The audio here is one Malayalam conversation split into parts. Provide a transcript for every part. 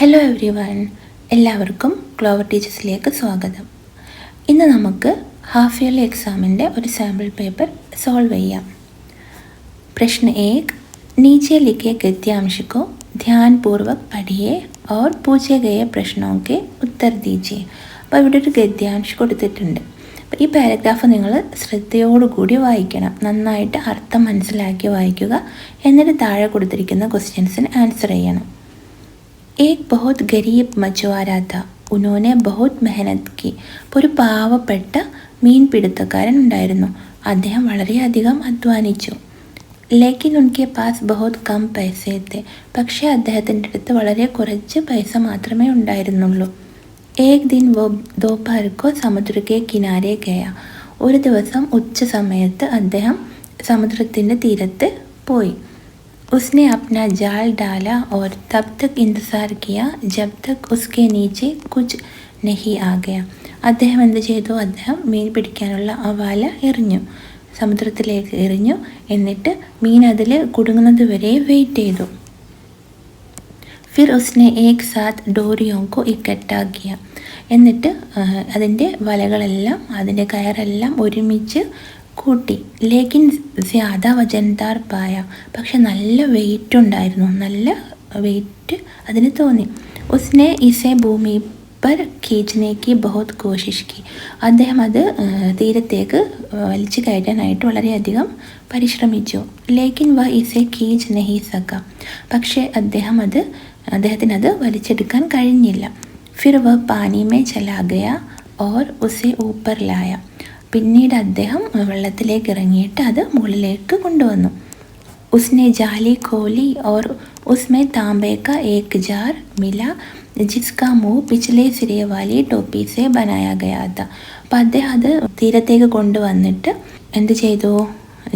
ഹലോ എവ്രി വൺ, എല്ലാവർക്കും ക്ലോവർ ടീച്ചേഴ്സിലേക്ക് സ്വാഗതം. ഇന്ന് നമുക്ക് ഹാഫ് ഇയർലി എക്സാമിൻ്റെ ഒരു സാമ്പിൾ പേപ്പർ സോൾവ് ചെയ്യാം. प्रश्न 1, नीचे लिखे गद्यांश को ध्यानपूर्वक पढ़िए और पूछे गए प्रश्नों के उत्तर दीजिए. അപ്പോൾ ഇവിടെ ഒരു ഗദ്യാംശം കൊടുത്തിട്ടുണ്ട്. അപ്പോൾ ഈ പാരഗ്രാഫ് നിങ്ങൾ ശ്രദ്ധയോടുകൂടി വായിക്കണം, നന്നായിട്ട് അർത്ഥം മനസ്സിലാക്കി വായിക്കുക. എന്നിട്ട് താഴെ കൊടുത്തിരിക്കുന്ന ക്വസ്റ്റ്യൻസിന് ആൻസർ ചെയ്യണം. एक बहुत गरीब मछुआरा था, उन्होंने बहुत मेहनत की. അപ്പോൾ ഒരു പാവപ്പെട്ട മീൻ പിടുത്തക്കാരൻ ഉണ്ടായിരുന്നു, അദ്ദേഹം വളരെയധികം അധ്വാനിച്ചു. ലേക്കിൻ ഉൻകെ പാസ് ബഹുത് കം പൈസേ തെ, പക്ഷേ അദ്ദേഹത്തിൻ്റെ അടുത്ത് വളരെ കുറച്ച് പൈസ മാത്രമേ ഉണ്ടായിരുന്നുള്ളൂ. ഏക് ദിൻ വോ ദോപഹർ കോ സമുദ്ര കെ കിനാരെ ഗയ, ഒരു ദിവസം ഉച്ച സമയത്ത് അദ്ദേഹം സമുദ്രത്തിൻ്റെ തീരത്ത് പോയി. उसने अपना जाल डाला और तब तक इंतज़ार किया जब तक उसके नीचे कुछ नहीं आ गया. അദ്ദേഹം എന്ത് ചെയ്തു? അദ്ദേഹം മീൻ പിടിക്കാനുള്ള ആ വല എറിഞ്ഞു, സമുദ്രത്തിലേക്ക് എറിഞ്ഞു. എന്നിട്ട് മീൻ അതിൽ കുടുങ്ങുന്നത് വരെ വെയിറ്റ് ചെയ്തു. ഫിർ ഉസ്നെ ഏക് സാത്ത് ഡോറിയോं को इकट्ठा किया. എന്നിട്ട് അതിൻ്റെ വലകളെല്ലാം അതിൻ്റെ കയറെല്ലാം ഒരുമിച്ച് കൂട്ടി. ലേക്കിൻ ജ്യാദ വജൻദാർ പായ, പക്ഷെ നല്ല വെയിറ്റ് ഉണ്ടായിരുന്നു, നല്ല വെയിറ്റ് അതിന് തോന്നി. ഉസ്നെ ഇസെ ഭൂമി പർ ഖീച്ച്നേക്ക് ബഹുത് കോശിഷ് കി, അദ്ദേഹം അത് തീരത്തേക്ക് വലിച്ചു കയറ്റാനായിട്ട് വളരെയധികം പരിശ്രമിച്ചു. ലേക്കിൻ വ ഇസെ ഖീച്ച് നഹി സക, പക്ഷേ അദ്ദേഹത്തിനത് വലിച്ചെടുക്കാൻ കഴിഞ്ഞില്ല. ഫിർ വ പാനി മേ ചലാ ഗയ ഓർ ഉസെ ഊപ്പർ ലായ, പിന്നീട് അദ്ദേഹം വെള്ളത്തിലേക്ക് ഇറങ്ങിയിട്ട് അത് മുകളിലേക്ക് കൊണ്ടുവന്നു. ഉസ്നെ ജാലി ഖോലി ഓർ ഉസ്മേ താംബേ കാ ഏക് ജാർ മില ജിസ്കാ മുഹ് പിച്ഛലെ സിരെ വാലി ടോപ്പി സെ ബനായ ഗയാ താ. അപ്പോൾ അദ്ദേഹം അത് തീരത്തേക്ക് കൊണ്ടുവന്നിട്ട് എന്ത് ചെയ്തു?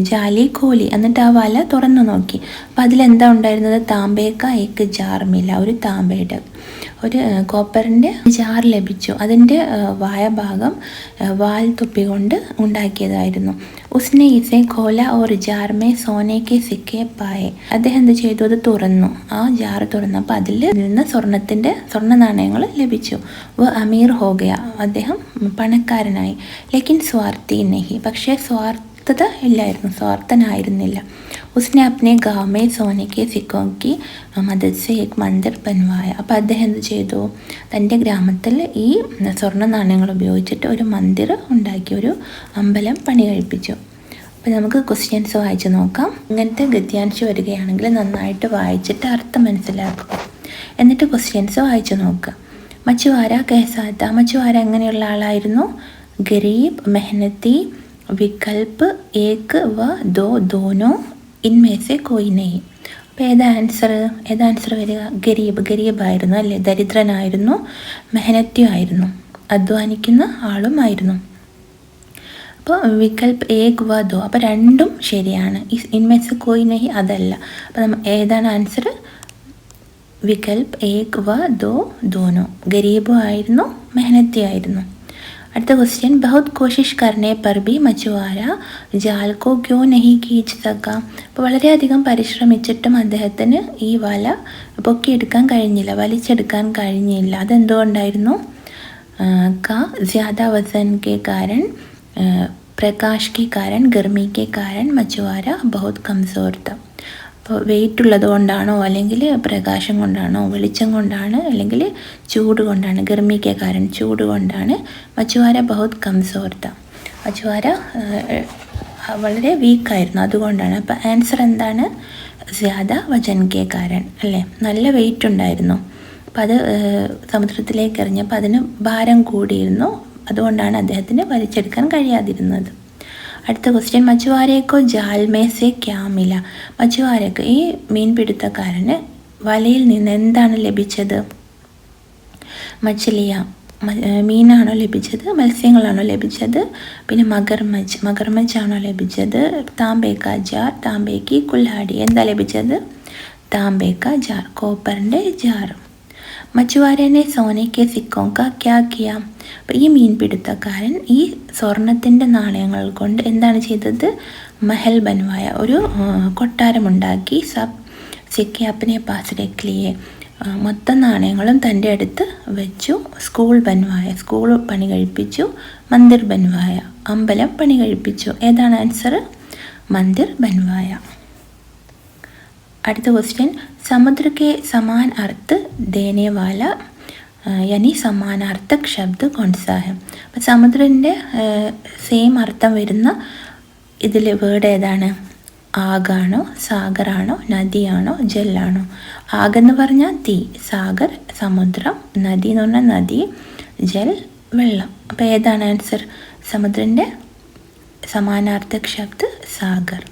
ജാലി ഖോലി, എന്നിട്ട് ആ വല തുറന്നു നോക്കി. അപ്പോൾ അതിലെന്താ ഉണ്ടായിരുന്നത്? താംബേക്ക ഏക്ക് ജാർ മില, ഒരു താമ്പയുടെ ഒരു കോപ്പറിൻ്റെ ജാർ ലഭിച്ചു. അതിൻ്റെ വായ ഭാഗം വാൽ തുപ്പി കൊണ്ട് ഉണ്ടാക്കിയതായിരുന്നു. ഉസ്നെ ഇസെ Khola or jar may സോനേക്കെ CK പായെ, അദ്ദേഹം എന്ത് ചെയ്തു? അത് തുറന്നു, ആ ജാർ തുറന്നപ്പോൾ അതിൽ നിന്ന് സ്വർണ്ണ നാണയങ്ങൾ ലഭിച്ചു. വ അമീർ ഹോ ഗയ, അദ്ദേഹം പണക്കാരനായി. ലേക്കിൻ സ്വാർത്ഥി നഹി, പക്ഷേ സ്വാർത്ഥത ഇല്ലായിരുന്നു, സ്വാർത്ഥനായിരുന്നില്ല. ഉസ്നെ അപ്നെ ഗാവ് മേ സോനയ്ക്ക് സിക്കോക്കി മദദ് സെ ഏക് മന്ദിർ ബൻവായ, അപ്പോൾ അദ്ദേഹം എന്ത് ചെയ്തു? തൻ്റെ ഗ്രാമത്തിൽ ഈ സ്വർണ്ണ നാണയങ്ങൾ ഉപയോഗിച്ചിട്ട് ഒരു മന്ദിർ ഉണ്ടാക്കി, ഒരു അമ്പലം പണി കഴിപ്പിച്ചു. അപ്പോൾ നമുക്ക് ക്വസ്റ്റ്യൻസ് വായിച്ച് നോക്കാം. ഇങ്ങനത്തെ ഗദ്യാംശം വരികയാണെങ്കിൽ നന്നായിട്ട് വായിച്ചിട്ട് അർത്ഥം മനസ്സിലാക്കുക. എന്നിട്ട് ക്വസ്റ്റ്യൻസ് വായിച്ച് നോക്കുക. മച്ചുവാര കേസാത്ത, മച്ചുവാര എങ്ങനെയുള്ള ആളായിരുന്നു? ഗരീബ്, മെഹനത്തി, വികൽപ്പ്, ഏക് വ ദോ ദോനോ ഇൻമേ സെ കോയി നഹി. അപ്പോൾ ഏതാ ആൻസർ വരിക? ഗരീബായിരുന്നു അല്ലേ, ദരിദ്രനായിരുന്നു. മെഹനത്തിയും ആയിരുന്നു, അധ്വാനിക്കുന്ന ആളുമായിരുന്നു. അപ്പോൾ വികൽപ്പ് ഏക് വ ദോ, അപ്പോൾ രണ്ടും ശരിയാണ്. ഇൻമേ സെ കോയി നഹി അതല്ല. അപ്പോൾ ഏതാണ് ആൻസർ? വികൽപ്പ് ഏക് വ ദോ ദോനോ, ഗരീബും ആയിരുന്നു, മെഹനത്തി ആയിരുന്നു. അടുത്ത ക്വസ്റ്റ്യൻ, ബഹുത് കോശിഷ് കർണേ പർ ഭി മച്ചുവാര ജാൽ കോ ക്യോ നഹി കീച്ച് സക. അപ്പോൾ വളരെയധികം പരിശ്രമിച്ചിട്ടും അദ്ദേഹത്തിന് ഈ വല പൊക്കിയെടുക്കാൻ കഴിഞ്ഞില്ല, വലിച്ചെടുക്കാൻ കഴിഞ്ഞില്ല. അതെന്തുകൊണ്ടായിരുന്നു? കാ ജ്യാദ വസൻ കെ കാരൺ, പ്രകാശ് കെ കാരൺ, ഗർമി കെ കാരൺ മച്ചുവാര ബഹുത് കംസോർ ത. അപ്പോൾ വെയിറ്റ് ഉള്ളത് കൊണ്ടാണോ, അല്ലെങ്കിൽ പ്രകാശം കൊണ്ടാണോ, വെളിച്ചം കൊണ്ടാണ്, അല്ലെങ്കിൽ ചൂട് കൊണ്ടാണ്? ഗർമിക്ക് കാരണം ചൂട് കൊണ്ടാണ്. മച്ചുവാര ബഹുത് കംസോർ ത, മച്ചുവാര വളരെ വീക്കായിരുന്നു, അതുകൊണ്ടാണ്. അപ്പോൾ ആൻസർ എന്താണ്? ജ്യാദ വജൻ കെ കാരൺ അല്ലേ, നല്ല വെയിറ്റ് ഉണ്ടായിരുന്നു. അപ്പോൾ അത് സമുദ്രത്തിലേക്ക് എറിഞ്ഞപ്പോൾ അതിന് ഭാരം കൂടിയിരുന്നു, അതുകൊണ്ടാണ് അദ്ദേഹത്തിന് വലിച്ചെടുക്കാൻ കഴിയാതിരുന്നത്. അടുത്ത ക്വസ്റ്റ്യൻ, മച്ചുവാരേക്കോ ജാൽ മേ സെ ക്യാ മില. മച്ചുവാരക്ക്, ഈ മീൻപിടുത്തക്കാരന് വലയിൽ നിന്ന് എന്താണ് ലഭിച്ചത്? മച്ചിലിയ, മീനാണോ ലഭിച്ചത്? മത്സ്യങ്ങളാണോ ലഭിച്ചത്? പിന്നെ മഗർമച്ചാണോ ലഭിച്ചത്? താംബേക്ക ജാർ, താംബേക്ക് കുൽഹാടി, എന്താ ലഭിച്ചത്? താംബേക്ക ജാർ, കോപ്പറിൻ്റെ ജാർ. മച്ചുവാരനെ സോനയ്ക്ക് സിക്കോങ്ക ക്യാ കിയ. അപ്പോൾ ഈ മീൻപിടുത്തക്കാരൻ ഈ സ്വർണത്തിൻ്റെ നാണയങ്ങൾ കൊണ്ട് എന്താണ് ചെയ്തത്? മഹൽ ബൻവായ, ഒരു കൊട്ടാരമുണ്ടാക്കി. സബ് സിക്കെ അപ്പനെ പാസ് രഖ് ലിയേ, മൊത്തം നാണയങ്ങളും തൻ്റെ അടുത്ത് വെച്ചു. സ്കൂൾ ബൻവായ, സ്കൂൾ പണി കഴിപ്പിച്ചു. മന്ദിർ ബൻവായ, അമ്പലം പണി കഴിപ്പിച്ചു. ഏതാണ് ആൻസർ? മന്ദിർ ബൻവായ. അടുത്ത ക്വസ്റ്റ്യൻ, സമുദ്ര കെ സമാൻ അർത്ഥ ദേനെ വാല യാനി സമാനാർത്ഥക് ശബ്ദ് കോൺസാ ഹെ. അപ്പം സമുദ്രൻ്റെ സെയിം അർത്ഥം വരുന്ന ഇതിൽ വേർഡ് ഏതാണ്? ആഗാണോ, സാഗറാണോ, നദിയാണോ, ജലാണോ? ആഗെന്ന് പറഞ്ഞാൽ തീ, സാഗർ സമുദ്രം, നദി എന്ന് പറഞ്ഞാൽ നദി, ജൽ വെള്ളം. അപ്പോൾ ഏതാണ് ആൻസർ? സമുദ്രൻ്റെ സമാനാർത്ഥക് ശബ്ദ് സാഗർ.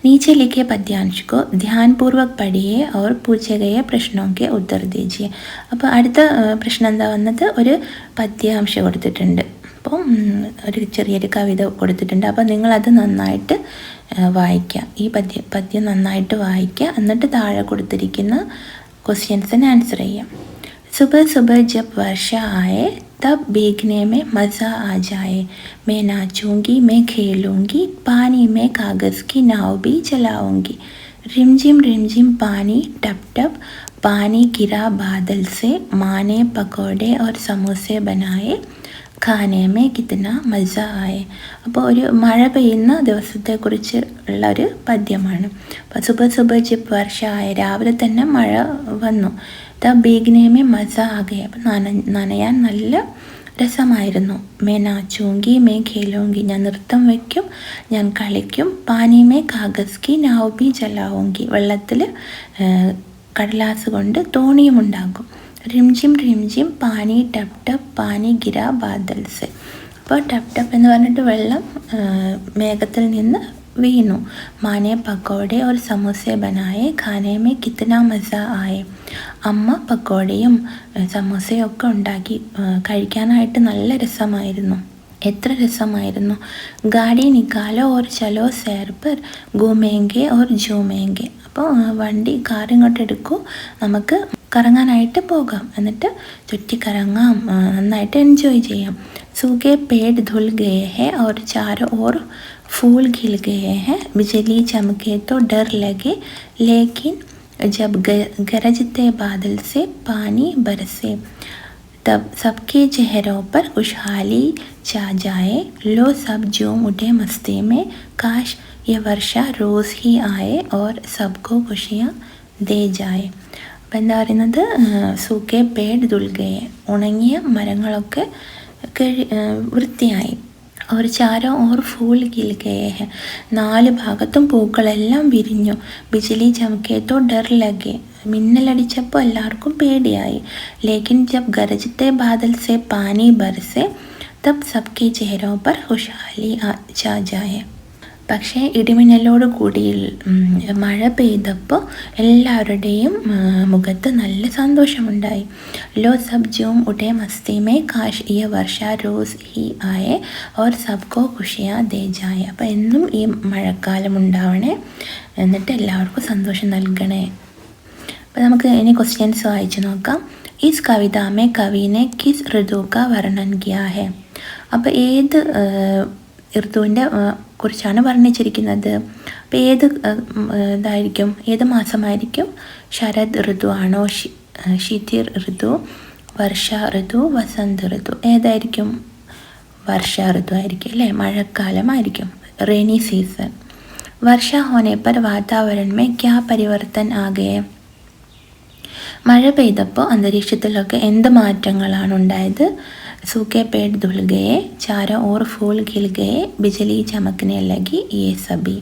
नीचे लिखे पद्यांश को ध्यानपूर्वक पढ़िए और पूछे गए प्रश्नों के उत्तर दीजिए. അപ്പോൾ അടുത്ത പ്രശ്നം എന്താ വന്നത്? ഒരു പദ്യാംശം കൊടുത്തിട്ടുണ്ട്. അപ്പം ഒരു ചെറിയൊരു കവിത കൊടുത്തിട്ടുണ്ട്. അപ്പോൾ നിങ്ങളത് നന്നായിട്ട് വായിക്കുക. ഈ പദ്യം നന്നായിട്ട് വായിക്കുക. എന്നിട്ട് താഴെ കൊടുത്തിരിക്കുന്ന ക്വസ്റ്റ്യൻസിന് ആൻസർ ചെയ്യാം. सुबह सुबह जब वर्षा आए तब भीगने में मज़ा आ जाए. मैं नाचूंगी, मैं खेलूंगी, पानी में कागज़ की नाव भी चलाऊंगी. रिमझिम पानी टप टप, पानी गिरा बादल से, माँ ने पकौड़े और समोसे बनाए, ഖാനെ മേ കിത്ന മസ ആയെ. അപ്പോൾ ഒരു മഴ പെയ്യുന്ന ദിവസത്തെക്കുറിച്ച് ഉള്ള ഒരു പദ്യമാണ്. അപ്പോൾ സുബ സുബ ജിബ് വർഷ ആയ, രാവിലെ തന്നെ മഴ വന്നു. ത ബീഗ്നേമേ മസ ആകെ, അപ്പം നനയാൻ നല്ല രസമായിരുന്നു. മേ നാച്ചൂങ്കി മേ ഖേലോങ്കി, ഞാൻ നൃത്തം വയ്ക്കും, ഞാൻ കളിക്കും. പാനി മേ കാഗസ് കി നാവ് ബി ജലാവുങ്കി, വെള്ളത്തിൽ കടലാസ് കൊണ്ട് തോണിയും ഉണ്ടാക്കും. റിംജിം പാനി ടപ് ടപ്, പാനി ഗിര ബാദൽസ്. അപ്പോൾ ടപ് ടപ് എന്ന് പറഞ്ഞിട്ട് വെള്ളം മേഘത്തിൽ നിന്ന് വീണു. മാനെ പക്കോടെ और സമോസെ ബനായെ, ഖാനെ മേ കിത്ന മസ ആയെ. അമ്മ പക്കോടയും സമോസയും ഒക്കെ ഉണ്ടാക്കി, കഴിക്കാനായിട്ട് നല്ല രസമായിരുന്നു. എത്ര രസമായിരുന്നു. ഗാഡി നിക്കാലോ ഓർ ചലോ സേർ പർ, ഗൂമേങ്കെ ഓർ ജൂമേങ്കെ. അപ്പോൾ വണ്ടി കാർ ഇങ്ങോട്ട് എടുക്കൂ, നമുക്ക് കറങ്ങാനായിട്ട് പോകാം, എന്നിട്ട് ചുറ്റിക്കറങ്ങാം, നന്നായിട്ട് എൻജോയ് ചെയ്യാം. सूखे पेड़ धुल गए हैं और चारों ओर फूल खिल गए हैं. बिजली चमके तो डर लगे, लेकिन जब गरजते बादल से पानी बरसे, तब सबके चेहरों पर खुशहाली छा जाए. लो सब झूम उठे मस्ती में, काश ये वर्षा रोज़ ही आए और सबको खुशियाँ दे जाए. അപ്പം എന്താ പറയുന്നത്? സൂക്കെ പേട് ദുൽഗയെ, ഉണങ്ങിയ മരങ്ങളൊക്കെ വൃത്തിയായി. और चारों ओर फूल खिल गए हैं, 4 ഭാഗത്തും പൂക്കളെല്ലാം വിരിഞ്ഞു. ബിജലി ചമക്കെ തോ ഡർ ലഗെ, മിന്നലടിച്ചപ്പോൾ എല്ലാവർക്കും പേടിയായി. ലേക്കിൻ ജബ് ഗരജത്തെ ബാദൽ സെ പാനി ബർസെ, തബ് സബ്കെ ചെഹ്റോ പർ ഖുശഹാലി ഛാ ജായെ. പക്ഷേ ഇടിമിന്നലോട് കൂടി മഴ പെയ്തപ്പോൾ എല്ലാവരുടെയും മുഖത്ത് നല്ല സന്തോഷമുണ്ടായി. Law sub zoom ഉഠേ masti may, കാശ് യ വർഷ റോസ് ഹി ആയെ ഓർ സബ്കോ ഖുഷിയാ ദേ ജായെ. അപ്പോൾ എന്നും ഈ മഴക്കാലം ഉണ്ടാവണേ, എന്നിട്ട് എല്ലാവർക്കും സന്തോഷം നൽകണേ. അപ്പോൾ നമുക്ക് ഇനി ക്വസ്റ്റ്യൻസ് വായിച്ചു നോക്കാം. ഇസ് കവിതാമേ കവിനെ കിസ് ഋതു കാ വർണ്ണൻ കിയാ ഹെ. അപ്പോൾ ഏത് ഋതുവിൻ്റെ കുറിച്ചാണ് വർണ്ണിച്ചിരിക്കുന്നത്? അപ്പോൾ ഏത് ഇതായിരിക്കും, ഏത് മാസമായിരിക്കും? ശരത് ഋതു ആണോ, ശിതിർ ഋതു, വർഷ ഋതു, വസന്ത ഋതു? ഏതായിരിക്കും? വർഷ ഋതു ആയിരിക്കും അല്ലേ, മഴക്കാലമായിരിക്കും, റെയിനി സീസൺ. വർഷ ഹോനെ പർ വാതാവരൺ മേ ക്യാ പരിവർത്തൻ ആകെ. മഴ പെയ്തപ്പോൾ അന്തരീക്ഷത്തിലൊക്കെ എന്ത് മാറ്റങ്ങളാണ് ഉണ്ടായത്? सूखे पेड़ धुल गए, चारों ओर फूल खिल गए, बिजली चमकने लगी, ये सभी.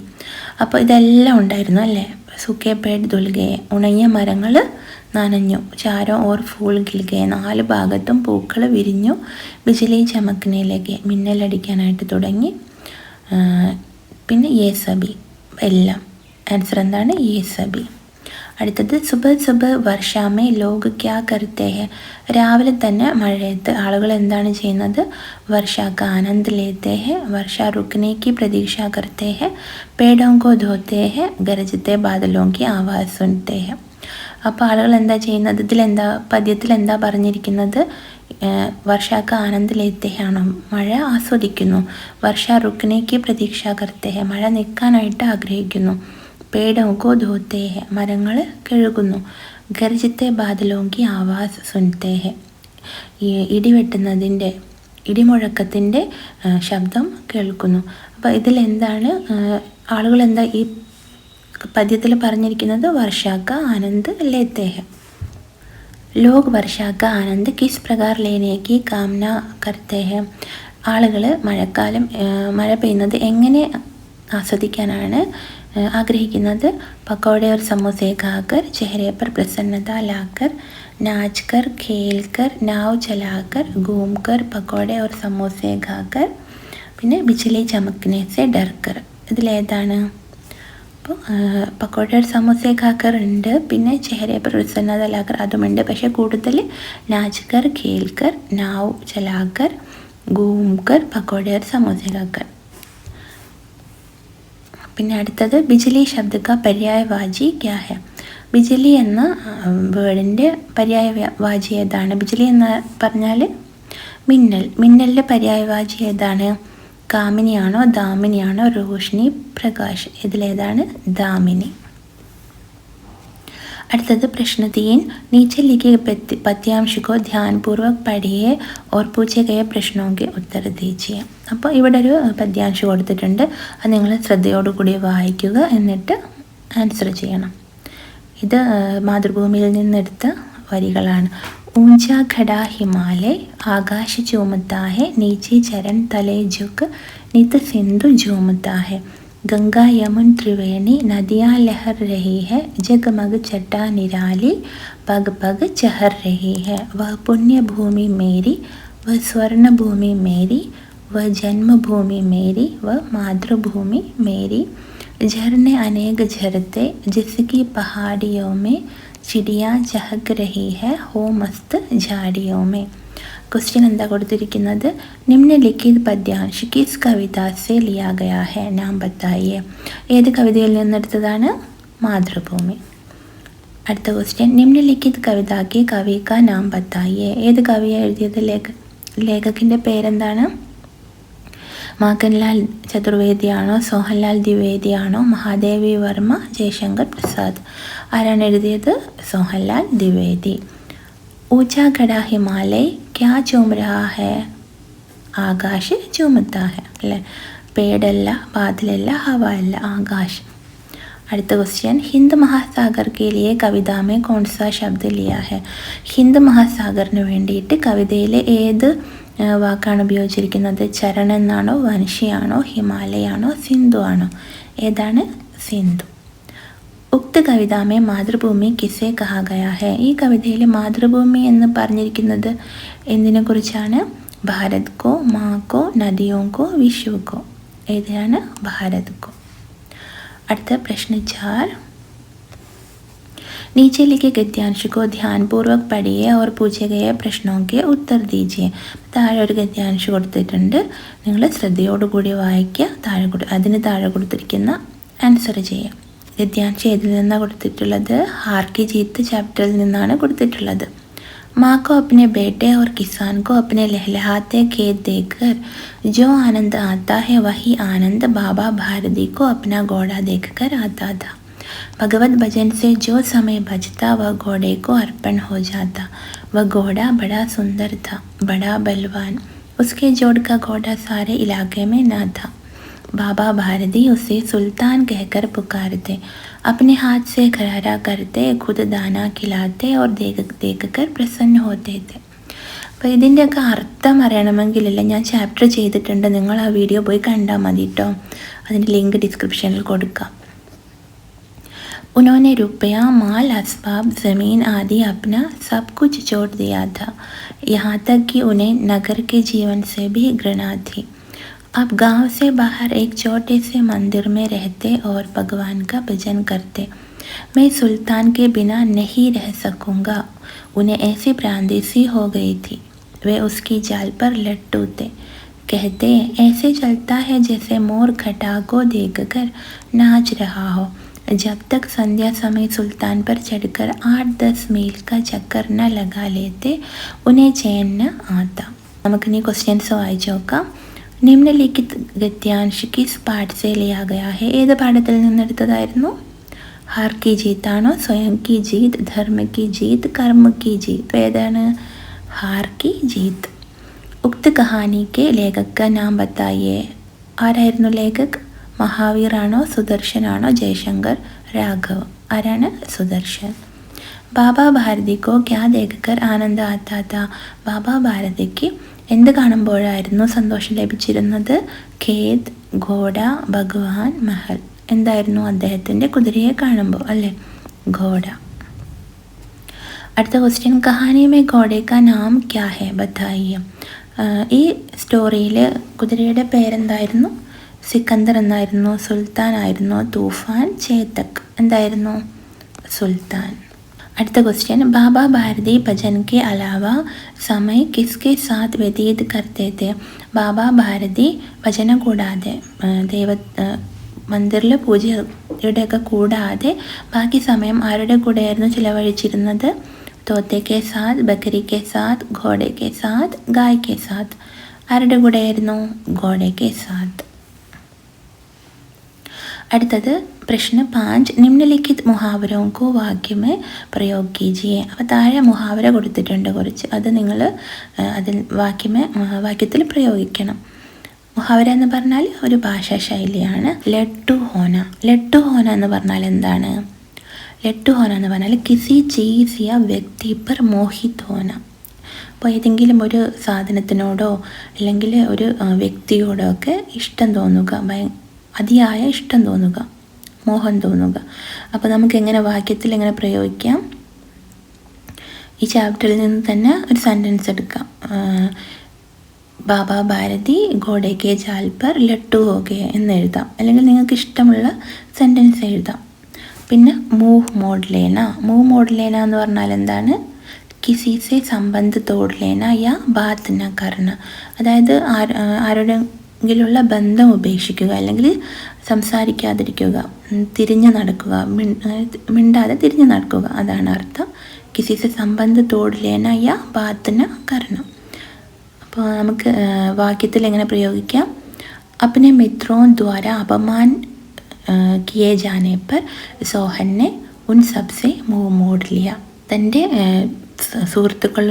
അപ്പോൾ ഇതെല്ലാം ഉണ്ടായിരുന്നു അല്ലേ? സൂക്കെ പേട് ധുൽ ഗയെ, ഉണങ്ങിയ മരങ്ങൾ നനഞ്ഞു. ചാരോ ഓർ ഫൂൾ ഖിൽ ഗയെ, 4 ഭാഗത്തും പൂക്കൾ വിരിഞ്ഞു. ബിജലി ചമക്കനെ ലഗെ, മിന്നലടിക്കാനായിട്ട് തുടങ്ങി. പിന്നെ യേ സബി, എല്ലാം. ആൻസർ എന്താണ്? യേ സബി. അടുത്തത് സുബ സുബ വർഷാമേ ലോഗ് ക്യാ കർത്തേ ഹെ. രാവിലെ തന്നെ മഴയത്ത് ആളുകൾ എന്താണ് ചെയ്യുന്നത്? വർഷാക്ക് ആനന്ദ് ലേത്തേ ഹെ, വർഷ റുക്കനെ की പ്രതീക്ഷ करते हैं, पेड़ों को धोते हैं, गरजते बादलों की आवाज़ सुनते हैं. അപ്പോൾ ആളുകൾ എന്താ ചെയ്യുന്നത്? പദ്യത്തിൽ എന്താ പറഞ്ഞിരിക്കുന്നത്? വർഷാക്ക് ആനന്ദ് ലേത്തേ ആണോ, മഴ ആസ്വദിക്കുന്നു. വർഷ റുക്കനെ की പ്രതീക്ഷ करते हैं, മഴ നിൽക്കാനായിട്ട് ആഗ്രഹിക്കുന്നു. पेड़ों को धोते हैं മരങ്ങൾ കഴുകുന്നു. ഗർജത്തെ ബാദലോं की आवाज़ सुनते हैं ഈ ഇടിവെട്ടുന്നതിൻ്റെ ഇടിമുഴക്കത്തിൻ്റെ ശബ്ദം കേൾക്കുന്നു. അപ്പോൾ ഇതിലെന്താണ് ആളുകൾ എന്താ ഈ പദ്യത്തിൽ പറഞ്ഞിരിക്കുന്നത്? വർഷാ का आनंद लेते हैं. लोग वर्षा का आनंद किस प्रकार लेने की कामना करते हैं. ആളുകൾ മഴക്കാലം മഴ പെയ്യുന്നത് എങ്ങനെ ആസ്വദിക്കാനാണ് ആഗ്രഹിക്കുന്നത്? पकौड़े और समोसे खाकर चेहरे पर प्रसन्नता लाकर नाच कर खेल कर नाव चलाकर घूम कर पकौड़े और समोसे खाकर പിന്നെ बिजली चमकने से डर कर. ഇതിലേതാണ്? അപ്പോൾ പക്കോട और समोसे खाकर ഉണ്ട്, പിന്നെ चेहरे पर प्रसन्नता लाकर അതുമുണ്ട്. പക്ഷേ കൂടുതൽ नाच कर खेल कर नाव चलाकर घूम कर पकौड़े और समोसे खाकर. പിന്നെ അടുത്തത് ബിജ്ലി ശബ്ദ കാ പര്യായവാചി ക്യാ ഹെ. ബിജ്ലി എന്ന വേർഡിൻ്റെ പര്യായവാചി ഏതാണ്? ബിജ്ലി എന്ന് പറഞ്ഞാൽ മിന്നൽ. മിന്നലിൻ്റെ പര്യായവാചി ഏതാണ്? കാമിനിയാണോ ദാമിനിയാണോ? റോഷ്നി, പ്രകാശ്. ഇതിലേതാണ്? ദാമിനി. അടുത്തത് പ്രശ്ന 3. नीचे लिखे पद्यांश को ध्यानपूर्वक पढ़िए और पूछे गए प्रश्नों के उत्तर दीजिए. അപ്പോൾ ഇവിടെ ഒരു പദ്യാംശം കൊടുത്തിട്ടുണ്ട്. അത് നിങ്ങൾ ശ്രദ്ധയോടുകൂടി വായിക്കുക, എന്നിട്ട് ആൻസർ ചെയ്യണം. ഇത് മാതൃഭൂമിയിൽ നിന്നെടുത്ത വരികളാണ്. ऊंचा खड़ा हिमालय आकाश चूमता है, नीचे चरण तले झुक नित सिंधु झूमता है. गंगा यमुन त्रिवेणी नदियाँ लहर रही है, जगमग चट्टा निराली पग पग चहर रही है. वह पुण्य भूमि मेरी, वह स्वर्ण भूमि मेरी, वह जन्मभूमि मेरी, वह मातृभूमि मेरी. झरने अनेक झरते जिसकी पहाड़ियों में चिड़िया चहक रही है, हो मस्त झाड़ियों में. क्वेश्चन എന്താ കൊടുത്തിരിക്കുന്നത്? നിമ്നലിഖിത് പദ്യാംശ് കിസ് കവിത സെ ലിയാ ഗയാ ഹെ, നാം ബത്തായിയെ. ഏത് കവിതയിൽ നിന്നെടുത്തതാണ്? മാതൃഭൂമി. അടുത്ത ക്വസ്റ്റ്യൻ നിമ്നലിഖിത് കവിതാക്ക് കവി കാ നാം ബത്തായിയെ. ഏത് കവിയാണ് എഴുതിയത്? ലേഖകൻ്റെ പേരെന്താണ്? മാഖൻലാൽ ചതുർവേദിയാണോ, സോഹൻലാൽ ദ്വിവേദിയാണോ, മഹാദേവി വർമ്മ, ജയശങ്കർ പ്രസാദ്? ആരാണ് എഴുതിയത്? സോഹൻലാൽ ദ്വിവേദി. ऊंचा खड़ा हिमालय क्या चूम रहा है? ആകാശ് ചുമത്താ ഹെ അല്ലേ? പേടല്ല, ബാദലല്ല, ഹവ അല്ല, ആകാശ്. അടുത്ത ക്വസ്റ്റ്യൻ ഹിന്ദ് മഹാസാഗർ കെ ലിയെ കവിത മേ കൗൺ സാ ശബ്ദ ലിയാ ഹെ. ഹിന്ദ് മഹാസാഗറിന് വേണ്ടിയിട്ട് കവിതയിലെ ഏത് വാക്കാണ് ഉപയോഗിച്ചിരിക്കുന്നത്? ചരൺ എന്നാണോ, വൻഷിയാണോ, ഹിമാലയാണോ, സിന്ധു ആണോ? ഏതാണ്? സിന്ധു. ഉക്ത കവിത മേ മാതൃഭൂമി കിസെ കഹാ ഗയാ ഹെ. ഈ കവിതയിൽ മാതൃഭൂമി എന്ന് പറഞ്ഞിരിക്കുന്നത് എന്തിനെ കുറിച്ചാണ്? ഭാരത് കോ, മാ കോ, നദിയോ കോ, വിശ്വ കോ. ഏതാണ്? ഭാരത് കോ. അടുത്ത പ്രശ്ന 4. नीचे लिखे गद्यांश को ध्यानपूर्वक पढ़िए और पूछे गए प्रश्नों के उत्तर दीजिए. താഴെ ഒരു ഗദ്യാംശം കൊടുത്തിട്ടുണ്ട്, നിങ്ങൾ ശ്രദ്ധയോടുകൂടി വായിക്കുക, അതിന് താഴെ കൊടുത്തിരിക്കുന്ന ആൻസർ ചെയ്യുക. ഗദ്യാംശം ഏതിൽ നിന്നാണ് കൊടുത്തിട്ടുള്ളത്? ഹാർ കി ജീത്ത് ചാപ്റ്ററിൽ നിന്നാണ് കൊടുത്തിട്ടുള്ളത്. माँ को अपने बेटे और किसान को अपने लहलहाते खेत देखकर जो आनंद आता है वही आनंद बाबा भारती को अपना घोड़ा देखकर आता था. भगवत भजन से जो समय बचता वह घोड़े को अर्पण हो जाता. वह घोड़ा बड़ा सुंदर था, बड़ा बलवान. उसके जोड़ का घोड़ा सारे इलाके में न था. बाबा भारती उसे सुल्तान कहकर पुकारते. अपने हाथ से घरारा करते, खुद दाना खिलाते और देख कर प्रसन्न होते थे. അപ്പോൾ ഇതിൻ്റെയൊക്കെ അർത്ഥം അറിയണമെങ്കിലില്ല, ഞാൻ ചാപ്റ്റർ ചെയ്തിട്ടുണ്ട്, നിങ്ങൾ ആ വീഡിയോ പോയി കണ്ടാൽ മതി കേട്ടോ. അതിൻ്റെ ലിങ്ക് ഡിസ്ക്രിപ്ഷനിൽ കൊടുക്കാം. उन्होंने रुपया, माल, असबाब, ज़मीन आदि अपना सब कुछ छोड़ दिया था, यहाँ तक कि उन्हें नगर के जीवन से भी घृणा थी. अब गांव से बाहर एक छोटे से मंदिर में रहते और भगवान का भजन करते. मैं सुल्तान के बिना नहीं रह सकूँगा. उन्हें ऐसी भ्रांति सी हो गई थी. वे उसकी जाल पर लट्टू थे. कहते ऐसे चलता है जैसे मोर घटा को देखकर नाच रहा हो. जब तक संध्या समय सुल्तान पर चढ़कर 8-10 मील का चक्कर न लगा लेते उन्हें चैन न आता. നമുക്കിനി ക്വസ്റ്റ്യൻസ് വായിച്ചു നോക്കാം. നിമ്നലിഖിത് ഗദ്യാംശ് കിസ് പാഠ് സെ ലിയാ ഗയാ ഹെ. ഏത് പാഠത്തിൽ നിന്നെടുത്തതായിരുന്നു? ഹാർ കി ജീത്താണോ, സ്വയം കി ജീത്ത്, ധർമ്മ കി ജീത്ത്, കർമ്മ കി ജീത്ത്? ഏതാണ്? ഹാർ കി ജീത്ത്. ഉക്ത് കഹാനി കെ ലേഖക് കാ നാം ബത്തായിയേ. ആരായിരുന്നു ലേഖക്? മഹാവീർ ആണോ, സുദർശൻ ആണോ, ജയശങ്കർ, രാഘവ്? ആരാണ്? സുദർശൻ. ബാബാ ഭാരതിക്കോ ക്യാ ദേഖക്കർ ആനന്ദ ആത്താ താ? ബാബാ ഭാരതിക്ക് എന്ത് കാണുമ്പോഴായിരുന്നു സന്തോഷം ലഭിച്ചിരുന്നത്? ഖേത്, ഘോഡ, ഭഗവാൻ, മഹൽ. എന്തായിരുന്നു? അദ്ദേഹത്തിൻ്റെ കുതിരയെ കാണുമ്പോൾ അല്ലേ, ഘോഡ. അടുത്ത ക്വസ്റ്റ്യൻ, കഹാനി മേ ഘോഡെ കാ നാം ക്യാ ഹെ ബതായിയെ. ഈ സ്റ്റോറിയിൽ കുതിരയുടെ പേരെന്തായിരുന്നു? സിക്കന്ദർ എന്നായിരുന്നു, സുൽത്താൻ ആയിരുന്നു, തൂഫാൻ, ചേതക്? എന്തായിരുന്നു? സുൽത്താൻ. അടുത്ത ക്വസ്റ്റ്യൻ, ബാബാ ഭാരതി ഭജൻ കെ അലാവ സമയ കിസ്കെ സാത്ത് വ്യതീത് കർത്തേ തെ? ബാബാ ഭാരതി ഭജന കൂടാതെ, മന്ദിറിൽ പൂജയുടെയൊക്കെ കൂടാതെ ബാക്കി സമയം ആരുടെ കൂടെയായിരുന്നു ചിലവഴിച്ചിരുന്നത്? തോത്തെ കെ സാത്ത്, ബക്കരി കെ സാത്ത്, ഘോഡെ കെ സാത്ത്, ഗായ് കെ സാത്ത്? ആരുടെ കൂടെയായിരുന്നു? ഘോഡെ കെ സാത്ത്. അടുത്തത് പ്രശ്ന 5, നിമ്നലിഖിത് മുഹാവരോं को वाक्य में प्रयोग कीजिए. അപ്പോൾ താഴെ മുഹാവര കൊടുത്തിട്ടുണ്ട് കുറച്ച്, അത് നിങ്ങൾ അതിൽ വാക്യത്തിൽ പ്രയോഗിക്കണം. മുഹാവര എന്ന് പറഞ്ഞാൽ ഒരു ഭാഷാ ശൈലിയാണ്. ലട്ടു ഹോന. ലട്ടു ഹോന എന്ന് പറഞ്ഞാൽ എന്താണ്? ലട്ടു ഹോന എന്ന് പറഞ്ഞാൽ കിസി ചീസ് യാ വ്യക്തി പർ മോഹിത് ഹോന. അപ്പോൾ ഏതെങ്കിലും ഒരു സാധനത്തിനോടോ അല്ലെങ്കിൽ ഒരു വ്യക്തിയോടോ ഒക്കെ ഇഷ്ടം തോന്നുക, അതിയായ ഇഷ്ടം തോന്നുക, മോഹം തോന്നുക. അപ്പോൾ നമുക്ക് എങ്ങനെ വാക്യത്തിൽ എങ്ങനെ പ്രയോഗിക്കാം? ഈ ചാപ്റ്ററിൽ നിന്ന് തന്നെ ഒരു സെൻറ്റൻസ് എടുക്കാം. ബാബാ ഭാരതി ഘോഡെ കെ ജാൽ പർ ലട്ടു ഹോ ഗയ എന്ന് എഴുതാം, അല്ലെങ്കിൽ നിങ്ങൾക്ക് ഇഷ്ടമുള്ള സെൻറ്റൻസ് എഴുതാം. പിന്നെ മൂവ് മോഡ് ലേന. മൂവ് മോഡ് ലേന എന്ന് പറഞ്ഞാൽ എന്താണ്? കിസി സെ സംബന്ധ് തോട് ലേന യാ ബാത് ന കർണ. അതായത് ആരോടെങ്കിലുള്ള ബന്ധം ഉപേക്ഷിക്കുക, അല്ലെങ്കിൽ സംസാരിക്കാതിരിക്കുക, തിരിഞ്ഞു നടക്കുക, മിണ്ടാതെ തിരിഞ്ഞു നടക്കുക, അതാണ് അർത്ഥം. കിസി സെ സംബന്ധ് തോട് ലേന യാ ബാത് ന കർണ. അപ്പോൾ നമുക്ക് വാക്യത്തിൽ എങ്ങനെ പ്രയോഗിക്കാം? അപ്നെ മിത്രോं द्वारा अपमान किए जाने पर सोहन ने उन सबसे मुंह मोड़ लिया. തൻ്റെ സുഹൃത്തുക്കൾ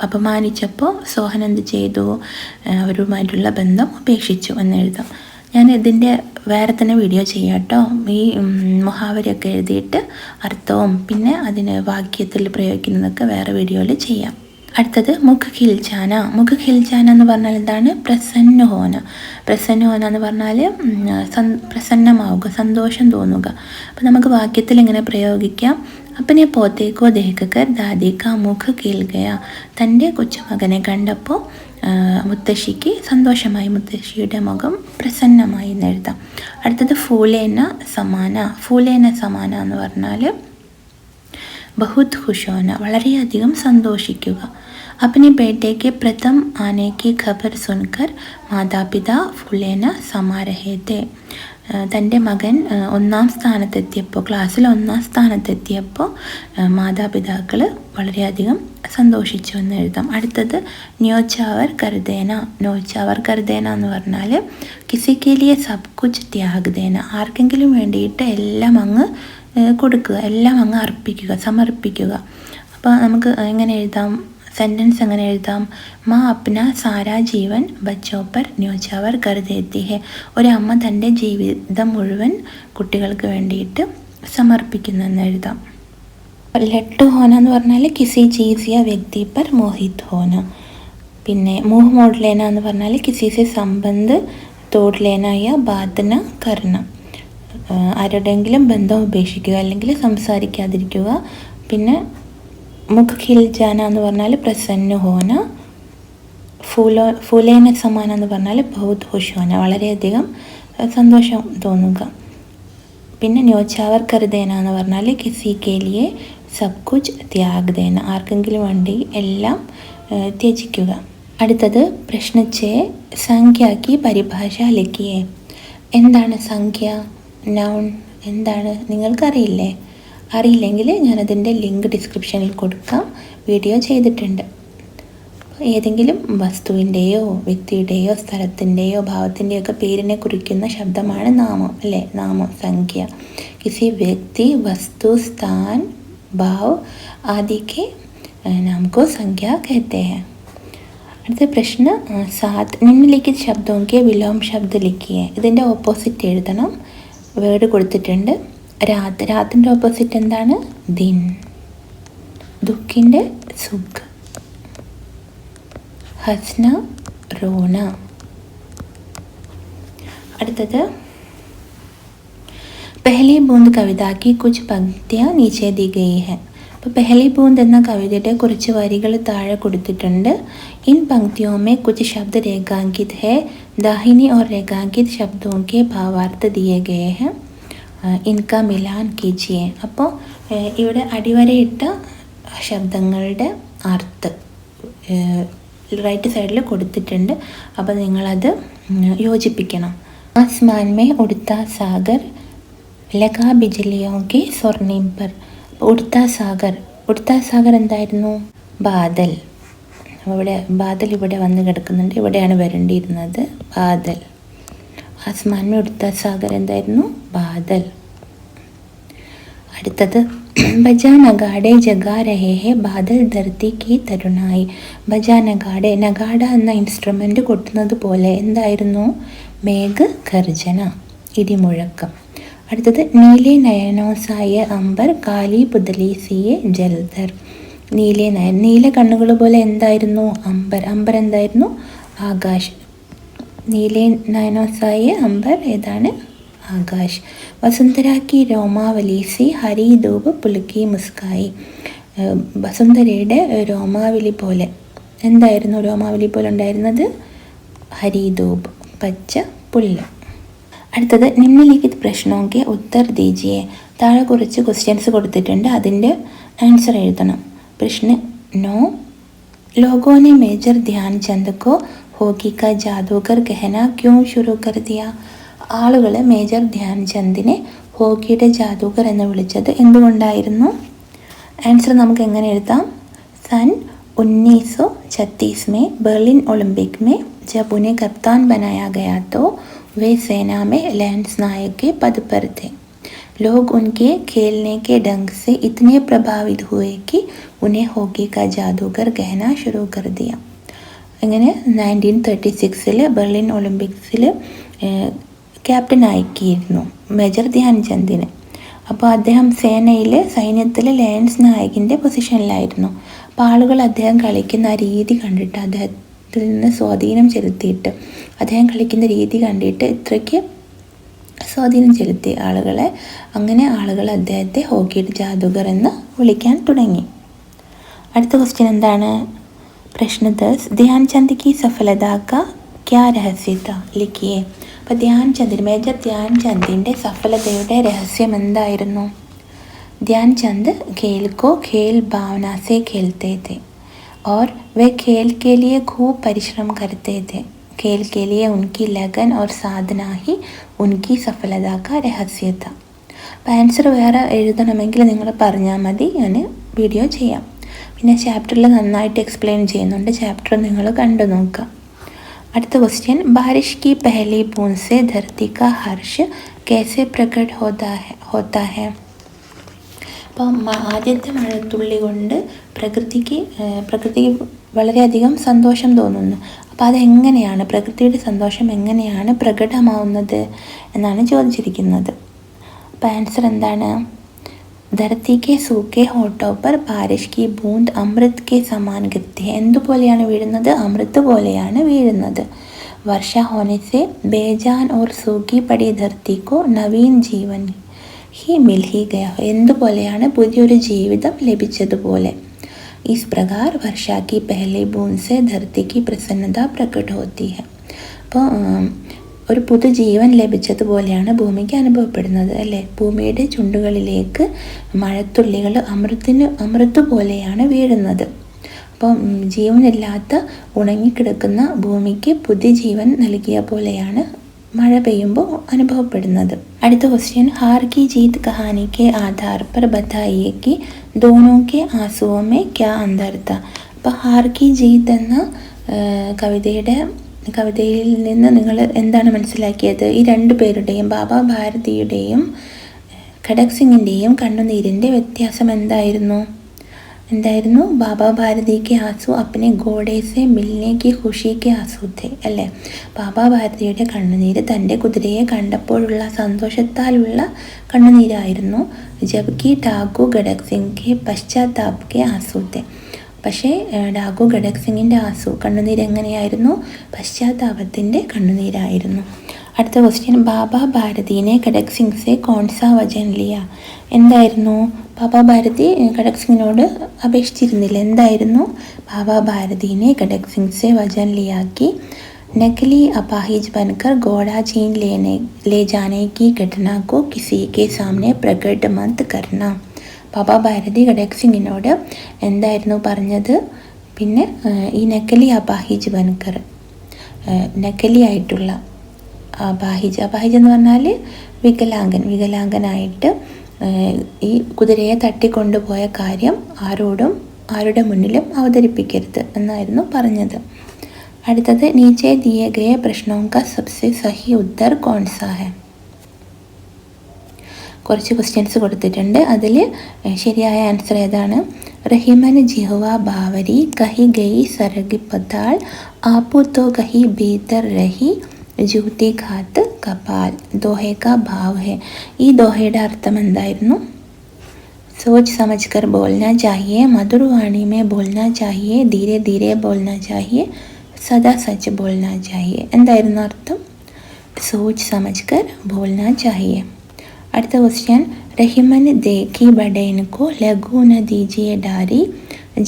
അപമാനിച്ചപ്പോൾ സോഹൻ എന്ത് ചെയ്തു? അവരുമായിട്ടുള്ള ബന്ധം ഉപേക്ഷിച്ചു എന്നെഴുതാം. ഞാൻ ഇതിൻ്റെ വേറെ തന്നെ വീഡിയോ ചെയ്യാം കേട്ടോ. ഈ മുഹാവരയൊക്കെ എഴുതിയിട്ട് അർത്ഥവും പിന്നെ അതിന് വാക്യത്തിൽ പ്രയോഗിക്കുന്നതൊക്കെ വേറെ വീഡിയോയിൽ ചെയ്യാം. അടുത്തത് മുഖ് ഖിൽചാന. മുഖ് ഖിൽചാന എന്ന് പറഞ്ഞാൽ എന്താണ്? പ്രസന്ന ഹോന. പ്രസന്ന ഹോന എന്ന് പറഞ്ഞാൽ പ്രസന്നമാവുക, സന്തോഷം തോന്നുക. അപ്പോൾ നമുക്ക് വാക്യത്തിൽ എങ്ങനെ പ്രയോഗിക്കാം? അപ്പനെ പോത്തേക്കോ ദേഹക്കർ ദാദിക്ക മുഖ് ഖിൽ ഗയ. തൻ്റെ കൊച്ചുമകനെ കണ്ടപ്പോൾ മുത്തശ്ശിക്ക് സന്തോഷമായി, മുത്തശ്ശിയുടെ മുഖം പ്രസന്നമായി എന്നെഴുതാം. അടുത്തത് ഫൂലേന സമാന. ഫൂലേന സമാന എന്ന് പറഞ്ഞാൽ ബഹുത് ഖുഷ് ഹോന, വളരെയധികം സന്തോഷിക്കുക. अपने बेटे के प्रथम आने की खबर सुनकर മാതാപിതാ ഫുലേന സമാ രഹേ തെ. തൻ്റെ മകൻ ഒന്നാം സ്ഥാനത്തെത്തിയപ്പോൾ, ക്ലാസ്സിൽ ഒന്നാം സ്ഥാനത്തെത്തിയപ്പോൾ മാതാപിതാക്കൾ വളരെയധികം സന്തോഷിച്ചു എന്ന് എഴുതാം. അടുത്തത് ന്യോച്ചാവർ കർദേന. ന്യോച്ചാവർ കർദേന എന്ന് പറഞ്ഞാൽ കിസിക്കേലിയെ സബ് കുച്ച് ത്യാഗ് ദേന. ആർക്കെങ്കിലും വേണ്ടിയിട്ട് എല്ലാം അങ്ങ് കൊടുക്കുക, എല്ലാം അങ്ങ് അർപ്പിക്കുക, സമർപ്പിക്കുക. അപ്പോൾ നമുക്ക് എങ്ങനെ എഴുതാം? സെൻറ്റൻസ് എങ്ങനെ എഴുതാം? മാ അപ്ന സാരാ ജീവൻ ബച്ചോ പർ ന്യോച്ചാവർ കർ ദേത്തി ഹെ. ഒരമ്മ തൻ്റെ ജീവിതം മുഴുവൻ കുട്ടികൾക്ക് വേണ്ടിയിട്ട് സമർപ്പിക്കുന്നെന്ന് എഴുതാം. ലട്ടു ഹോന എന്ന് പറഞ്ഞാൽ കിസി ചീസ് യാ വ്യക്തി പർ മോഹിത് ഹോന. പിന്നെ മൂഹ് മോഡ് ലേന എന്ന് പറഞ്ഞാൽ കിസി സെ സംബന്ധ് തോട് ലേന യാ ബാത് ന കർണ. ആരുടെയെങ്കിലും ബന്ധം ഉപേക്ഷിക്കുക അല്ലെങ്കിൽ സംസാരിക്കാതിരിക്കുക. പിന്നെ മുഖ് ഖിൽ ജാന എന്ന് പറഞ്ഞാൽ പ്രസന്ന ഹോന. ഫൂലേന സമാന എന്ന് പറഞ്ഞാൽ ബഹുത് ഖുഷ് ഹോന, വളരെയധികം സന്തോഷം തോന്നുക. പിന്നെ ന്യോച്ചാവർ കർദേന എന്ന് പറഞ്ഞാൽ കിസി കേലിയെ സബ് കുച്ച് ത്യാഗ് ദേന. ആർക്കെങ്കിലും വേണ്ടി എല്ലാം ത്യജിക്കുക. അടുത്തത് പ്രശ്ന 6, സംഖ്യയ്ക്ക് പരിഭാഷ ലിഖിയേ. എന്താണ് സംഖ്യ? നൗൺ എന്താണ്? നിങ്ങൾക്കറിയില്ലേ? അറിയില്ലെങ്കിൽ ഞാനതിൻ്റെ ലിങ്ക് ഡിസ്ക്രിപ്ഷനിൽ കൊടുക്കാം, വീഡിയോ ചെയ്തിട്ടുണ്ട്. ഏതെങ്കിലും വസ്തുവിൻ്റെയോ വ്യക്തിയുടെയോ സ്ഥലത്തിൻ്റെയോ ഭാവത്തിൻ്റെയോ ഒക്കെ പേരിനെ കുറിക്കുന്ന ശബ്ദമാണ് നാമം അല്ലേ? നാമം സംഖ്യ. കിസി വ്യക്തി വസ്തു സ്ഥാൻ ഭാവ് आदि के नाम को संज्ञा कहते हैं. അടുത്ത പ്രശ്ന 7. നിമ്നലിഖിത ശബ്ദോं के विलोम शब्द लिखिए. ഇതിൻ്റെ ഓപ്പോസിറ്റ് എഴുതണം. വേർഡ് കൊടുത്തിട്ടുണ്ട്. രാത്. രാത്തിൻ്റെ ഓപ്പോസിറ്റ് എന്താണ്? ദിൻ. ദുഃഖിൻ്റെ സുഖ്. ഹസ്ന റോണ. അടുത്തത് पहली बूंद कविता की कुछ पंक्तियाँ नीचे दी गई है. അപ്പോൾ പെഹലി ബൂന്ദ് എന്ന കവിതയുടെ കുറച്ച് വരികൾ താഴെ കൊടുത്തിട്ടുണ്ട്. इन पंक्तियों में कुछ शब्द रेखांकित है. दाहिनी और रेखांकित शब्दों के भावार्थ दिए गए हैं. इनका मिलान कीजिए. അപ്പോൾ ഇവിടെ അടിവരയിട്ട ശബ്ദങ്ങളുടെ അർത്ഥം റൈറ്റ് സൈഡിൽ കൊടുത്തിട്ടുണ്ട്. അപ്പോൾ നിങ്ങളത് യോജിപ്പിക്കണം. ആസ്മാൻ മേ ഉടുത്ത സാഗർ ലഗാ ബിജ്ലിയോं के स्वर्णिम पर. ഉടുത്ത സാഗർ. ഉടുത്ത സാഗർ എന്തായിരുന്നു? ബാദൽ. ബാദൽ ഇവിടെ വന്ന് കിടക്കുന്നുണ്ട്. ഇവിടെയാണ് വരേണ്ടിയിരുന്നത് ബാദൽ. ആസ്മാൻ മേ ഉടുത്ത സാഗർ എന്തായിരുന്നു? ബാദൽ. അടുത്തത് ബജാ നഗാഡെ ജഗാ രഹേ ഹെ ബാദൽ ധർത്തി കി തരുണായി. ബജാ നഗാഡെ. നഗാഡ എന്ന ഇൻസ്ട്രുമെൻ്റ് കൊട്ടുന്നത് പോലെ എന്തായിരുന്നു? മേഘ ഗർജന, ഇടിമുഴക്കം. അടുത്തത് നീലെ നയനോസായ അംബർ കാലി പുതലി സിയെ ജൽധർ. നീലെ നയൻ. നീല കണ്ണുകൾ പോലെ എന്തായിരുന്നു? അംബർ. അംബർ എന്തായിരുന്നു? ആകാശ്. നീലെ നയനോസായ അംബർ ഏതാണ്? ആകാശ്. വസുന്ധരാക്കി രോമാവലി സി ഹരി ധൂപ് പുലുക്കി മുസ്കായി. വസുന്ധരയുടെ രോമാവലി പോലെ എന്തായിരുന്നു? രോമാവലി പോലെ ഉണ്ടായിരുന്നത് ഹരിധൂപ്, പച്ച പുല്ല്. അടുത്തത് നിമ്നലിഖിത് പ്രശ്നോं के उत्तर दीजिए. താഴെ കുറച്ച് ക്വസ്റ്റ്യൻസ് കൊടുത്തിട്ടുണ്ട്. അതിൻ്റെ ആൻസർ എഴുതണം. പ്രശ്ന 9. लोगों ने मेजर ध्यानचंद को हॉकी का जादूगर कहना क्यों शुरू कर दिया? ആളുകൾ മേജർ ധ്യാൻചന്ദിനെ ഹോക്കിയുടെ ജാദൂഗർ എന്ന് വിളിച്ചത് എന്തുകൊണ്ടായിരുന്നു? ആൻസർ നമുക്ക് എങ്ങനെ എഴുതാം? सन 1936 में बर्लिन ओलंपिक में जब उन्हें कप्तान बनाया गया तो वे सेना में लैंस नायक के पद पर थे. लोग उनके खेलने के ढंग से इतने प्रभावित हुए कि उन्हें हॉकी का जादूगर कहना शुरू कर दिया. അങ്ങനെ 1936 ബെർലിൻ ഒളിമ്പിക്സിൽ ക്യാപ്റ്റൻ ആക്കിയിരുന്നു മേജർ ധ്യാൻചന്ദിനെ. അപ്പോൾ അദ്ദേഹം സൈന്യത്തിൽ ലാൻസ് നായകിൻ്റെ പൊസിഷനിലായിരുന്നു. അപ്പോൾ ആളുകൾ അദ്ദേഹം കളിക്കുന്ന ആ രീതി കണ്ടിട്ട്, അദ്ദേഹത്തിൽ നിന്ന് സ്വാധീനം ചെലുത്തിയിട്ട്, അദ്ദേഹം കളിക്കുന്ന രീതി കണ്ടിട്ട് ഇത്രയ്ക്ക് സ്വാധീനം ചെലുത്തി ആളുകളെ. അങ്ങനെ ആളുകൾ അദ്ദേഹത്തെ ഹോക്കിയുടെ ജാദൂഗർ എന്ന് വിളിക്കാൻ തുടങ്ങി. അടുത്ത ക്വസ്റ്റ്യൻ എന്താണ്? പ്രശ്ന 10. ധ്യാൻചന്ദ് की सफलता का क्या रहस्य था? लिखिए. അപ്പോൾ മേജർ ധ്യാൻചന്ദിൻ്റെ സഫലതയുടെ രഹസ്യം എന്തായിരുന്നു? ധ്യാൻചന്ദ് खेल को खेल भावना से खेलते थे और वे खेल के लिए खूब परिश्रम करते थे. खेल के लिए उनकी लगन और साधना ही उनकी सफलता का रहस्य था. അപ്പോൾ ആൻസർ വേറെ എഴുതണമെങ്കിൽ നിങ്ങൾ പറഞ്ഞാൽ മതി, ഞാൻ വീഡിയോ ചെയ്യാം. പിന്നെ ചാപ്റ്ററിൽ നന്നായിട്ട് എക്സ്പ്ലെയിൻ ചെയ്യുന്നുണ്ട്. ചാപ്റ്റർ നിങ്ങൾ കണ്ടു നോക്കുക. അടുത്ത ക്വസ്റ്റ്യൻ बारिश की पहली बूंद से धरती का हर्ष कैसे प्रकट होता है? അപ്പം ആദ്യത്തെ മഴത്തുള്ളി കൊണ്ട് പ്രകൃതിക്ക് വളരെയധികം സന്തോഷം തോന്നുന്നു. അപ്പോൾ അതെങ്ങനെയാണ്, പ്രകൃതിയുടെ സന്തോഷം എങ്ങനെയാണ് പ്രകടമാവുന്നത് എന്നാണ് ചോദിച്ചിരിക്കുന്നത്. അപ്പോൾ ആൻസർ എന്താണ്? ധരത്തി കെ സൂക്കെ ഹോട്ടോ പർ ബാരിഷ് കി ബൂന്ദ് അമൃത് കെ സമാൻ ഗത്തി. എന്തുപോലെയാണ് വീഴുന്നത്? അമൃത് പോലെയാണ് വീഴുന്നത്. വർഷ ഹോനെ സെ ബേജാൻ ഓർ സൂക്കി പടി ധർത്തി കോ നവീൻ ജീവൻ ഹി മിൽ ഹി ഗയ. എന്തുപോലെയാണ്? പുതിയൊരു ജീവിതം ലഭിച്ചതുപോലെ. ഇസ് പ്രകാർ വർഷ കി പെഹ്ലി ബൂന്ദ് സെ ധർത്തി കി പ്രസന്നത പ്രകട ഹോത്തി ഹെ. അപ്പോൾ ഒരു പുതുജീവൻ ലഭിച്ചതുപോലെയാണ് ഭൂമിക്ക് അനുഭവപ്പെടുന്നത് അല്ലേ? ഭൂമിയുടെ ചുണ്ടുകളിലേക്ക് മഴത്തുള്ളികൾ അമൃത് പോലെയാണ് വീഴുന്നത്. അപ്പം ജീവനില്ലാത്ത ഉണങ്ങിക്കിടക്കുന്ന ഭൂമിക്ക് പുതിയ ജീവൻ നൽകിയ പോലെയാണ് മഴ പെയ്യുമ്പോൾ അനുഭവപ്പെടുന്നത്. അടുത്ത ക്വസ്റ്റ്യൻ ഹാർ കി ജീത് കഹാനി കെ ആധാർ പർ ബതായിയെ കി ദോനോ കെ ആസുവോ മേ ക്യാ അന്തർ താ. അപ്പോൾ ഹാർ കി ജീത്ത് എന്ന കവിതയിൽ നിന്ന് നിങ്ങൾ എന്താണ് മനസ്സിലാക്കിയത്? ഈ രണ്ടു പേരുടെയും, ബാബ ഭാരതിയുടെയും ഖഡക് സിംഗിൻ്റെയും കണ്ണുനീരിൻ്റെ വ്യത്യാസം എന്തായിരുന്നു? ബാബ ഭാരതി കെ ആസു അപ്പനെ ഗോഡെ സെ മിൽനെ കി ഖുഷി കെ ആസു थे അല്ലേ? ബാബ ഭാരതിയുടെ കണ്ണുനീര് തൻ്റെ കുതിരയെ കണ്ടപ്പോഴുള്ള സന്തോഷത്താലുള്ള കണ്ണുനീരായിരുന്നു. ജബ്കി ഠാക്കൂർ ഖഡക് സിംഗ് കെ പശ്ചാത്താപ് കെ ആസു थे. പക്ഷേ ഠാക്കൂർ ഖഡക് സിംഗിൻ്റെ ആസു കണ്ണുനീര് എങ്ങനെയായിരുന്നു? പശ്ചാത്താപത്തിൻ്റെ കണ്ണുനീരായിരുന്നു. അടുത്ത ക്വസ്റ്റ്യൻ, ബാബ ഭാരതിനെ ഖഡക് സിംഗ് സെ കോൺസാ വചൻ ലിയ? എന്തായിരുന്നു? ബാബ ഭാരതി ഖഡക് സിംഗിനോട് അപേക്ഷിച്ചിരുന്നില്ല. എന്തായിരുന്നു? ബാബ ഭാരതിനെ ഖഡക് സിംഗ് സെ വചൻ ലിയാക്കി नकली अपाहिज बनकर घोड़ा छीन ले जाने की घटना को किसी के सामने प्रकट मत करना. ബാബ ഭാരതി ഖഡക് സിംഗിനോട് എന്തായിരുന്നു പറഞ്ഞത്? പിന്നെ ഈ നക്കലി അപാഹിജ് ബൻകർ, നക്കലി ആയിട്ടുള്ള അപാഹിജ് എന്ന് പറഞ്ഞാൽ വികലാംഗനായിട്ട് ഈ കുതിരയെ തട്ടിക്കൊണ്ടുപോയ കാര്യം ആരുടെ മുന്നിലും അവതരിപ്പിക്കരുത് എന്നായിരുന്നു പറഞ്ഞത്. അടുത്തത്, നീച്ചെ ദിയെ ഗയെ പ്രശ്നോं का सबसे सही उत्तर कौन सा है? കുറച്ച് ക്വസ്റ്റ്യൻസ് കൊടുത്തിട്ടുണ്ട്. അതിൽ ശരിയായ ആൻസർ ഏതാണ്? റഹിമൻ ജിഹ്വ ബാവരി കഹി ഗയി सरगी पताल आपू तो कहीं भीतर रही ജൂത്തി ഘാത്ത് കപാൽ ദോഹെ കാ ഭാവ് ഹെ. ഈ ദോഹയുടെ അർത്ഥം എന്തായിരുന്നു? सोच समझ कर बोलना चाहिए, मधुर वाणी में बोलना चाहिए, धीरे धीरे बोलना चाहिए, सदा सच बोलना चाहिए. എന്തായിരുന്നു അർത്ഥം? सोच समझ कर बोलना चाहिए. അടുത്ത ക്വസ്റ്റ്യൻ, रहीमन देखी बड़ेन को लगू न दीजिए डारी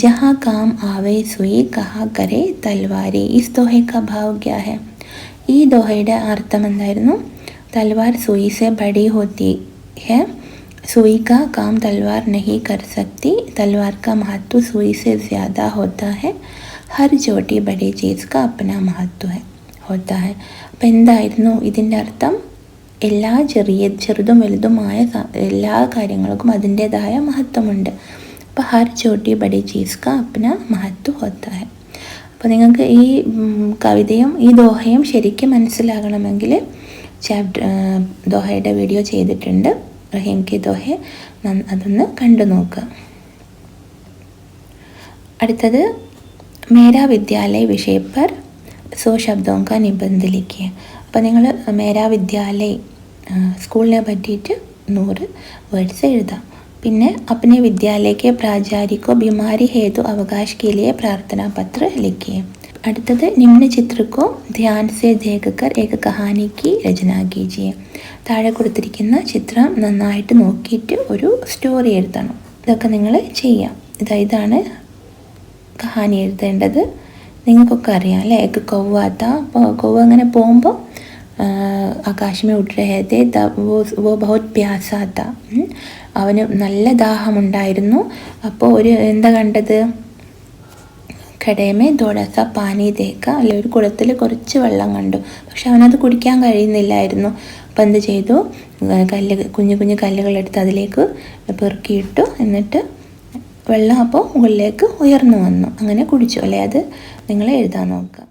जहाँ काम आवे सुई कहा करे तलवारी. इस दोहे का भाव क्या है? ഈ ദോഹയുടെ അർത്ഥം എന്തായിരുന്നു? തൽവാർ സുई से बड़ी होती है, सुई का काम तलवार नहीं कर सकती, तलवार का महत्व सुई से ज़्यादा होता है, हर छोटी बड़ी चीज़ का अपना महत्व है होता है. അപ്പം എന്തായിരുന്നു ഇതിൻ്റെ അർത്ഥം? എല്ലാ ചെറുതും വലുതുമായ എല്ലാ കാര്യങ്ങൾക്കും അതിൻ്റേതായ മഹത്വമുണ്ട്. അപ്പോൾ ഹർ ചോട്ടി ബഡി ചീസ് കാ അപ്ന മഹത്വ ഹോത്താ ഹെ. അപ്പോൾ നിങ്ങൾക്ക് ഈ കവിതയും ഈ ദോഹയും ശരിക്കും മനസ്സിലാകണമെങ്കിൽ ദോഹയുടെ വീഡിയോ ചെയ്തിട്ടുണ്ട്, റഹീം കി ദോഹ, അതൊന്ന് കണ്ടു നോക്കുക. അടുത്തത്, മേരാ വിദ്യാലയ വിഷയ പർ 100 ശബ്ദോं का निबंध लिखिए. അപ്പോൾ നിങ്ങൾ മേരാ വിദ്യാലയ സ്കൂളിനെ പറ്റിയിട്ട് 100 വേർഡ്സ് എഴുതാം. പിന്നെ अपने विद्यालय के प्राचार्य को बीमारी हेतु अवकाश के लिए प्रार्थना पत्र लिखिए. അടുത്തത്, निम्न चित्र को ध्यान से देखकर एक कहानी की रचना कीजिए. താഴെ കൊടുത്തിരിക്കുന്ന ചിത്രം നന്നായിട്ട് നോക്കിയിട്ട് ഒരു സ്റ്റോറി എഴുതണം. ഇതൊക്കെ നിങ്ങൾ ചെയ്യാം. ഇതാണ് കഹാനി എഴുതേണ്ടത്. നിങ്ങൾക്കൊക്കെ അറിയാം അല്ലേ? एक कौवा था. അപ്പോൾ കൗവ അങ്ങനെ പോകുമ്പോൾ ആകാശ് में उड़ रहे थे, वो बहुत प्यासा था. അവന് നല്ല ദാഹമുണ്ടായിരുന്നു. അപ്പോൾ എന്താ കണ്ടത്? ഖടയമേ തോടാസ പാനി തേക്ക, അല്ലെ ഒരു കുളത്തിൽ കുറച്ച് വെള്ളം കണ്ടു. പക്ഷെ അവനത് കുടിക്കാൻ കഴിയുന്നില്ലായിരുന്നു. അപ്പം എന്ത് ചെയ്തു? കുഞ്ഞു കുഞ്ഞു കല്ലുകളെടുത്ത് അതിലേക്ക് പെറുക്കിയിട്ടു. എന്നിട്ട് വെള്ളം അപ്പോൾ മുകളിലേക്ക് ഉയർന്നു വന്നു. അങ്ങനെ കുടിച്ചു അല്ലേ? അത് നിങ്ങൾ എഴുതാൻ നോക്കുക.